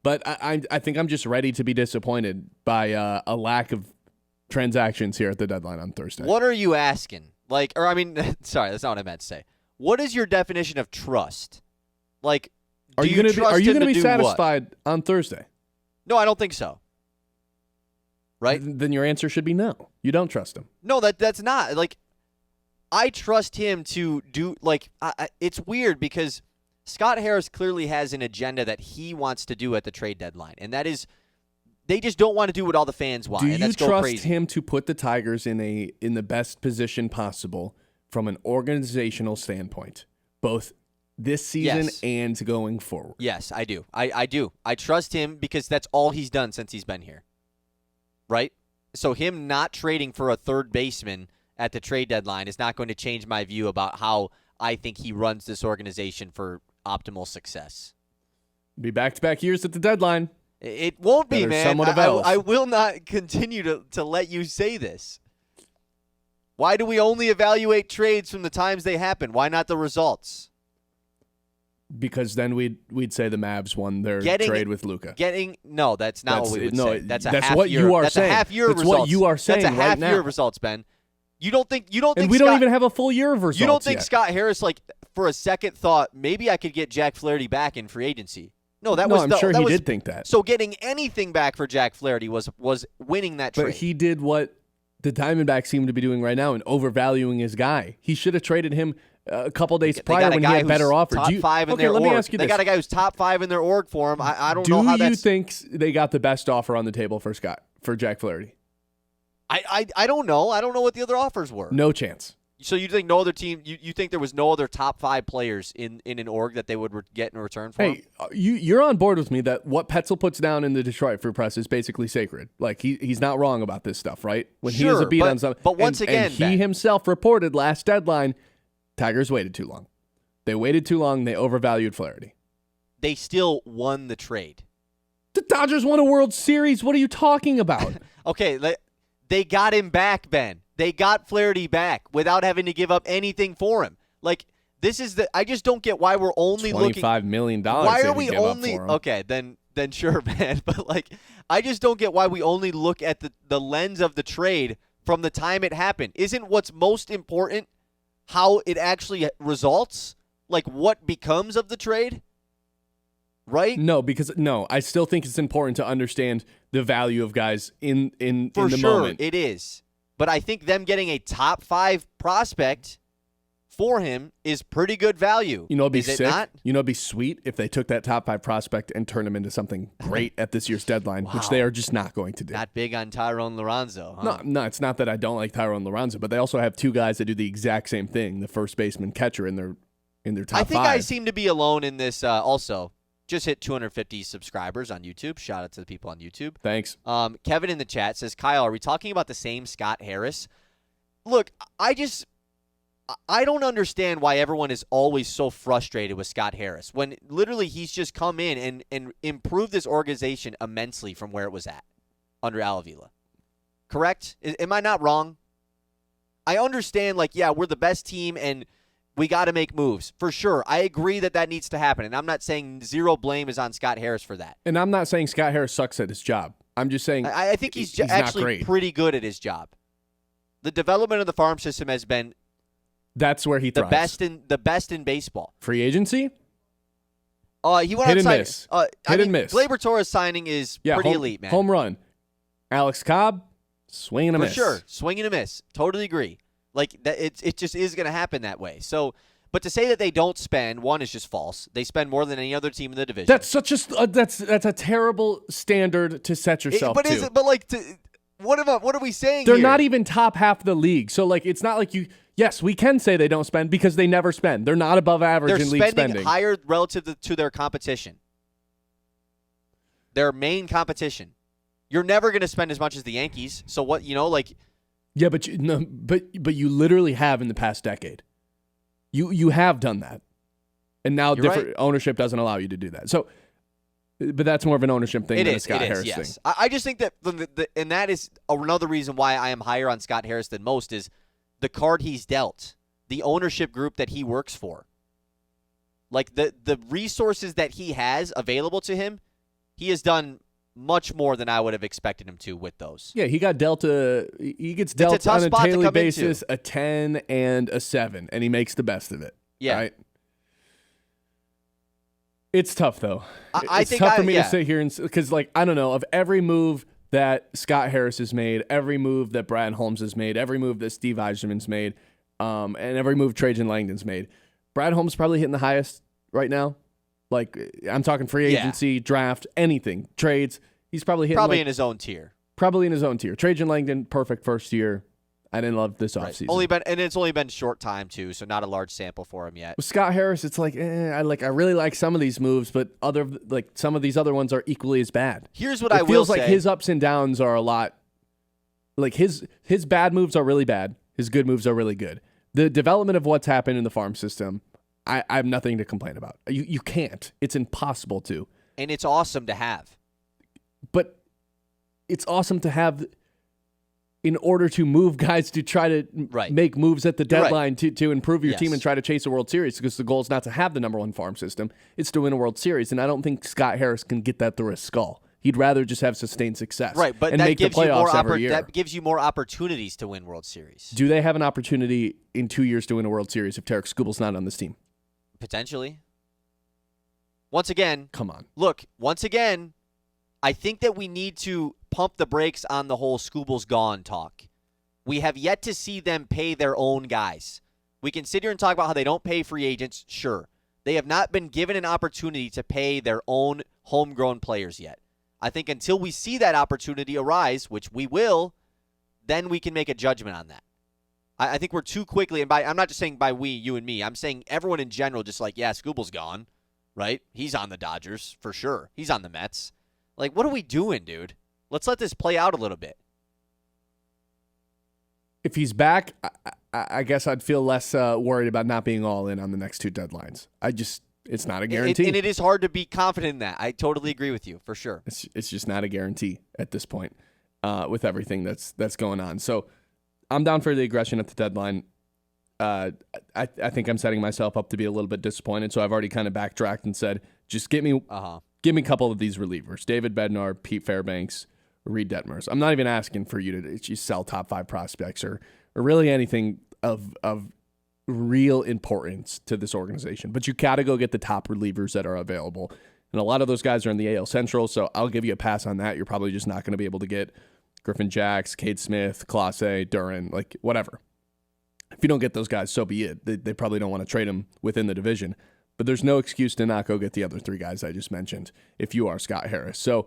But I think I'm just ready to be disappointed by a lack of transactions here at the deadline on Thursday. What are you asking? Sorry, that's not what I meant to say. What is your definition of trust? Like, are you going to be satisfied on Thursday? No, I don't think so. Right? Then your answer should be no. You don't trust him. No, that's not. Like, I trust him to do, it's weird because Scott Harris clearly has an agenda that he wants to do at the trade deadline, and that is they just don't want to do what all the fans want. Do and you trust crazy. Him to put the Tigers in the best position possible from an organizational standpoint, both this season and going forward? Yes, I do. I do. I trust him because that's all he's done since he's been here. Right? So him not trading for a third baseman at the trade deadline is not going to change my view about how I think he runs this organization for optimal success. Be back-to-back years at the deadline. It won't be, man. I will not continue to let you say this. Why do we only evaluate trades from the times they happen? Why not the results? Because then we'd say the Mavs won their trade with Luka. No, that's not what we would say. That's what you are saying. That's a half year of results. That's what you are saying That's a half right year now. of results, Ben. You don't think and we don't even have a full year of results. You don't think yet. Scott Harris, for a second, thought maybe I could get Jack Flaherty back in free agency? No, I'm sure he did think that. So getting anything back for Jack Flaherty was winning that trade. But he did what the Diamondbacks seem to be doing right now and overvaluing his guy. He should have traded him a couple days prior when he had better offers. Top five in their org. Let me ask you this. They got a guy who's top 5 in their org for him. I don't know how that's... Do you think they got the best offer on the table for Jack Flaherty? I don't know. I don't know what the other offers were. No chance. So you think no other team? You think there was no other top 5 players in an org that they would get in return for? Hey, you're on board with me that what Petzel puts down in the Detroit Free Press is basically sacred. Like he's not wrong about this stuff, right? When he has a beat on something. But once again, and he himself reported last deadline, Tigers waited too long. They waited too long. They overvalued Flaherty. They still won the trade. The Dodgers won a World Series. What are you talking about? Okay, they got him back, Ben. They got Flaherty back without having to give up anything for him. I just don't get why we're only looking $25 million. Why are we only okay? Then sure, man. But I just don't get why we only look at the lens of the trade from the time it happened. Isn't what's most important how it actually results? Like what becomes of the trade? Right? No, I still think it's important to understand the value of guys in the moment. For sure, it is. But I think them getting a top 5 prospect for him is pretty good value. You know, it'd be sick. You know, it'd be sweet if they took that top 5 prospect and turned him into something great at this year's deadline, which they are just not going to do. Not big on Tyrone Lorenzo, huh? No, it's not that I don't like Tyrone Lorenzo, but they also have 2 guys that do the exact same thing, the first baseman catcher in their top 5. I think I seem to be alone in this also. Just hit 250 subscribers on YouTube. Shout out to the people on YouTube. Thanks. Kevin in the chat says, Kyle, are we talking about the same Scott Harris? Look, I don't understand why everyone is always so frustrated with Scott Harris when literally he's just come in and improved this organization immensely from where it was at under Al Avila. Correct? Am I not wrong? I understand, we're the best team and we got to make moves. For sure. I agree that needs to happen. And I'm not saying zero blame is on Scott Harris for that. And I'm not saying Scott Harris sucks at his job. I'm just saying I think he's actually pretty good at his job. The development of the farm system has been that's where he thrives. The best in baseball. Free agency? He went hit outside. And miss. Hit and miss. Gleyber Torres signing is pretty elite, man. Home run. Alex Cobb, swing and a miss. For sure. Swing and a miss. Totally agree. It just is going to happen that way. So, but to say that they don't spend, one is just false. They spend more than any other team in the division. That's that's a terrible standard to set yourself to. What are we saying? They're here? not even top half of the league. So it's not like you. Yes, we can say they don't spend because they never spend. They're not above average in league spending. They're spending higher relative to their competition. Their main competition. You're never going to spend as much as the Yankees. So what? Yeah, but you literally have in the past decade. You have done that, and now different ownership doesn't allow you to do that. So, but that's more of an ownership thing than a Scott Harris thing. I just think that, and that is another reason why I am higher on Scott Harris than most is the card he's dealt, the ownership group that he works for, the resources that he has available to him. he has done much more than I would have expected him to with those. Yeah, he gets dealt on a daily basis a 10 and a 7, and he makes the best of it. Yeah. Right? It's tough, though. It's tough for me to sit here and because, like, I don't know, of every move that Scott Harris has made, every move that Brad Holmes has made, every move that Steve Yzerman's made, and every move Trajan Langdon's made, Brad Holmes probably hitting the highest right now. Like, I'm talking free agency, draft, anything, trades. He's probably hitting in his own tier. Probably in his own tier. Trajan Langdon, perfect first year. I didn't love this offseason. It's only been short time too, so not a large sample for him yet. With Scott Harris, it's like I really like some of these moves, but some of these other ones are equally as bad. Here's what I will say: it feels like his ups and downs are a lot. Like his bad moves are really bad. His good moves are really good. The development of what's happened in the farm system, I have nothing to complain about. You can't. It's impossible to. And it's awesome to have. But it's awesome to have. In order to move guys to try to make moves at the deadline to improve your team and try to chase a World Series, because the goal is not to have the number one farm system. It's to win a World Series. And I don't think Scott Harris can get that through his skull. He'd rather just have sustained success but and make the playoffs every year. That gives you more opportunities to win World Series. Do they have an opportunity in 2 years to win a World Series if Tarek Skubal's not on this team? Potentially. Once again. Come on. Look, once again, I think that we need to pump the brakes on the whole Skubal's gone talk. We have yet to see them pay their own guys. We can sit here and talk about how they don't pay free agents. Sure. They have not been given an opportunity to pay their own homegrown players yet. I think until we see that opportunity arise, which we will, then we can make a judgment on that. I think we're too quickly, and I'm not just saying by we, you and me, I'm saying everyone in general just like, yeah, Skubal's gone, right? He's on the Dodgers, for sure. He's on the Mets. Like, what are we doing, dude? Let's let this play out a little bit. If he's back, I guess I'd feel less worried about not being all in on the next two deadlines. It's not a guarantee. And it is hard to be confident in that. I totally agree with you, for sure. It's just not a guarantee at this point with everything that's going on. So I'm down for the aggression at the deadline. I think I'm setting myself up to be a little bit disappointed, so I've already kind of backtracked and said, just give me a couple of these relievers. David Bednar, Pete Fairbanks, Reed Detmers. I'm not even asking for you to just sell top 5 prospects or really anything of real importance to this organization. But you got to go get the top relievers that are available. And a lot of those guys are in the AL Central, so I'll give you a pass on that. You're probably just not going to be able to get Griffin Jacks, Cade Smith, Clase, Duran, like whatever. If you don't get those guys, so be it. They probably don't want to trade them within the division. But there's no excuse to not go get the other 3 guys I just mentioned if you are Scott Harris. So,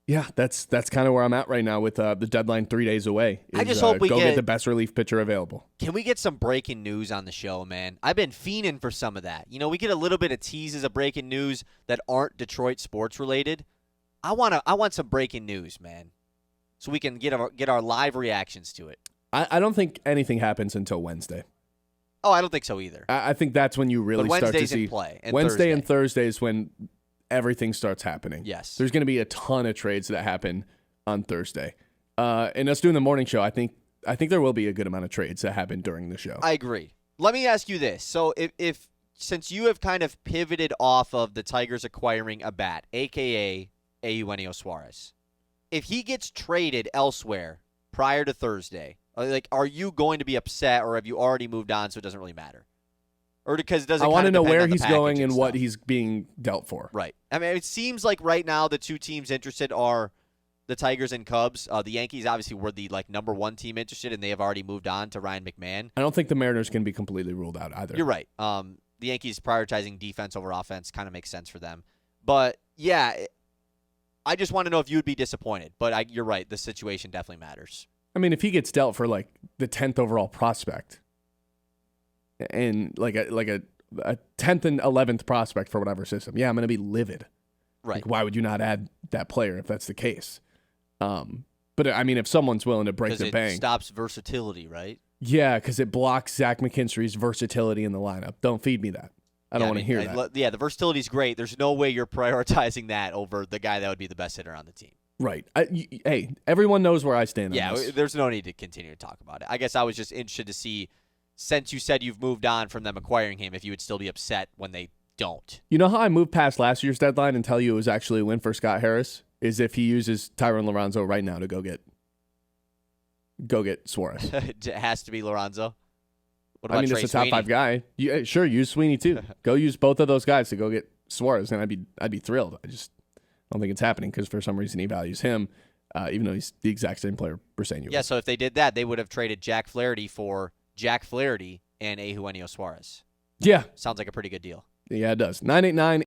yeah, that's kind of where I'm at right now with the deadline 3 days away. I just hope we get the best relief pitcher available. Can we get some breaking news on the show, man? I've been fiending for some of that. You know, we get a little bit of teases of breaking news that aren't Detroit sports related. I want some breaking news, man, so we can get our live reactions to it. I don't think anything happens until Wednesday. Oh, I don't think so either. I think that's when you really start to see. In play, and Wednesday and Thursday is when everything starts happening. Yes. There's going to be a ton of trades that happen on Thursday. And us doing the morning show, I think there will be a good amount of trades that happen during the show. I agree. Let me ask you this. So if since you have kind of pivoted off of the Tigers acquiring a bat, a.k.a. Eugenio Suarez, if he gets traded elsewhere prior to Thursday, like, are you going to be upset, or have you already moved on so it doesn't really matter? Or because it doesn't. I want to know where he's going and and what he's being dealt for. Right. I mean, it seems like right now the 2 teams interested are the Tigers and Cubs. The Yankees obviously were the number 1 team interested, and they have already moved on to Ryan McMahon. I don't think the Mariners can be completely ruled out either. You're right. The Yankees prioritizing defense over offense kind of makes sense for them. But yeah, I just want to know if you'd be disappointed. But you're right. The situation definitely matters. I mean, if he gets dealt for the 10th overall prospect and like a 10th and 11th prospect for whatever system, yeah, I'm going to be livid. Right. Why would you not add that player if that's the case? But I mean, if someone's willing to break the bank, it stops versatility, right? Yeah, because it blocks Zach McKinstry's versatility in the lineup. Don't feed me that. I don't want to hear that. Yeah, the versatility is great. There's no way you're prioritizing that over the guy that would be the best hitter on the team. Right. Hey, everyone knows where I stand on this. Yeah, there's no need to continue to talk about it. I guess I was just interested to see, since you said you've moved on from them acquiring him, if you would still be upset when they don't. You know how I moved past last year's deadline and tell you it was actually a win for Scott Harris? Is if he uses Tyron Lorenzo right now to go get Suarez. It has to be Lorenzo. What I about mean, Trey it's a top Sweeney? 5 guy. Sure, use Sweeney too. Go use both of those guys to go get Suarez, and I'd be thrilled. I just don't think it's happening because for some reason he values him, even though he's the exact same player Briseño. Yeah, so if they did that, they would have traded Jack Flaherty for Jack Flaherty and Eugenio Suarez. Yeah. Sounds like a pretty good deal. Yeah, it does. 989